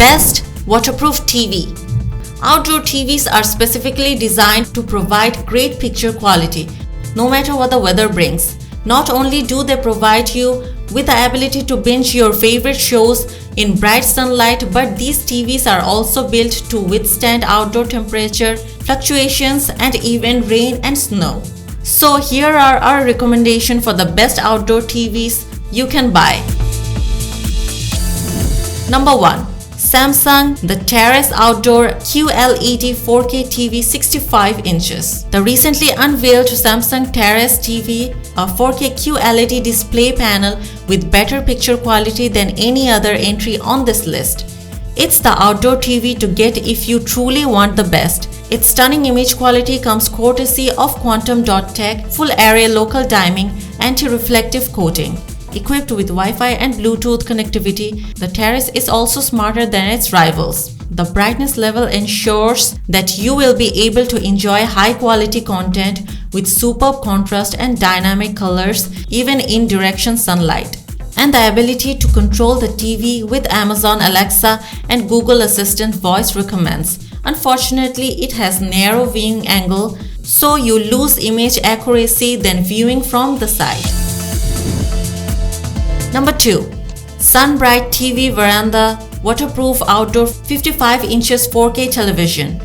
Best waterproof TV. Outdoor TVs are specifically designed to provide great picture quality, no matter what the weather brings. Not only do they provide you with the ability to binge your favorite shows in bright sunlight, but these TVs are also built to withstand outdoor temperature fluctuations and even rain and snow. So here are our recommendations for the best outdoor TVs you can buy. Number 1. Samsung The Terrace Outdoor QLED 4K TV 65 inches. The recently unveiled Samsung Terrace TV, a 4K QLED display panel with better picture quality than any other entry on this list. It's the outdoor TV to get if you truly want the best. Its stunning image quality comes courtesy of Quantum Dot Tech full array local dimming anti-reflective coating. Equipped with Wi-Fi and Bluetooth connectivity, the Terrace is also smarter than its rivals. The brightness level ensures that you will be able to enjoy high-quality content with superb contrast and dynamic colors even in direct sunlight. And the ability to control the TV with Amazon Alexa and Google Assistant voice recommends. Unfortunately, it has narrow viewing angle, so you lose image accuracy than viewing from the side. Number 2. Sunbright TV Veranda Waterproof Outdoor 55 inches 4K Television.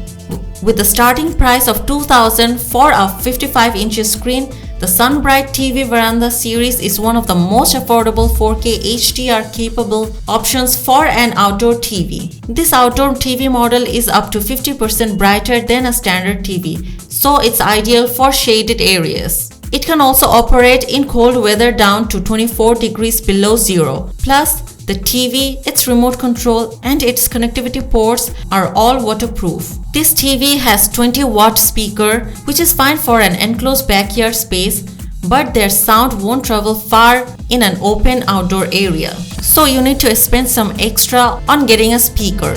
With a starting price of $2,000 for a 55 inches screen, the Sunbright TV Veranda series is one of the most affordable 4K HDR capable options for an outdoor TV. This outdoor TV model is up to 50% brighter than a standard TV, so it's ideal for shaded areas. It can also operate in cold weather down to 24 degrees below zero. Plus, the TV, its remote control, and its connectivity ports are all waterproof. This TV has 20-watt speaker, which is fine for an enclosed backyard space, but their sound won't travel far in an open outdoor area. So you need to spend some extra on getting a speaker.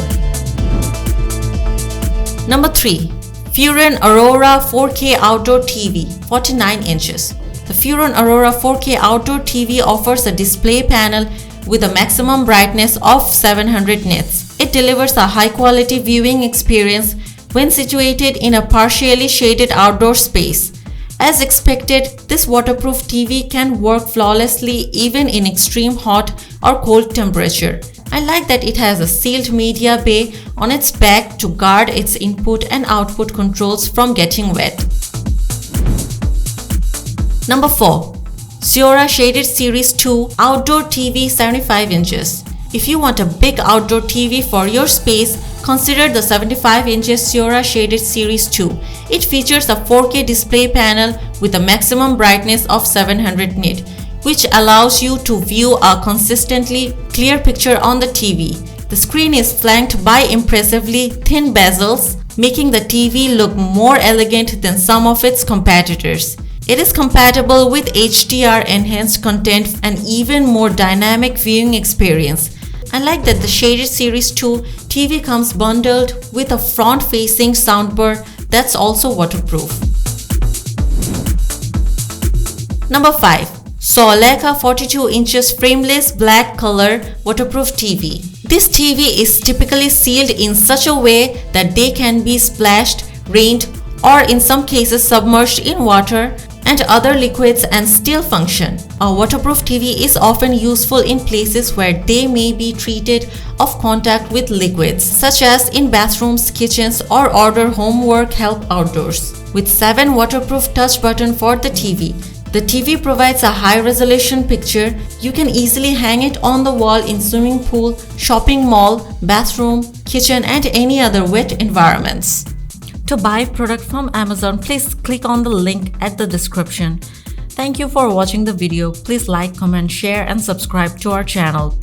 Number 3. Furon Aurora 4K Outdoor TV 49 inches. The Furon Aurora 4K Outdoor TV offers a display panel with a maximum brightness of 700 nits. It delivers a high-quality viewing experience when situated in a partially shaded outdoor space. As expected, this waterproof TV can work flawlessly even in extreme hot or cold temperature. I like that it has a sealed media bay on its back to guard its input and output controls from getting wet. Number 4. Sierra Shaded Series 2 Outdoor TV 75 inches. If you want a big outdoor TV for your space, consider the 75 inches Sierra Shaded Series 2. It features a 4K display panel with a maximum brightness of 700 nit, which allows you to view a consistently clear picture on the TV. The screen is flanked by impressively thin bezels, making the TV look more elegant than some of its competitors. It is compatible with HDR enhanced content and even more dynamic viewing experience. I like that the Shaded Series 2 TV comes bundled with a front-facing soundbar that's also waterproof. Number 5. Soleca 42 inches frameless black color waterproof TV. This TV is typically sealed in such a way that they can be splashed, rained, or in some cases submerged in water and other liquids and still function. A waterproof TV is often useful in places where they may be treated of contact with liquids, such as in bathrooms, kitchens, or order homework help outdoors. With 7 waterproof touch buttons for the TV provides a high-resolution picture. You can easily hang it on the wall in swimming pool, shopping mall, bathroom, kitchen, and any other wet environments. To buy product from Amazon, please click on the link at the description. Thank you for watching the video. Please like, comment, share, and subscribe to our channel.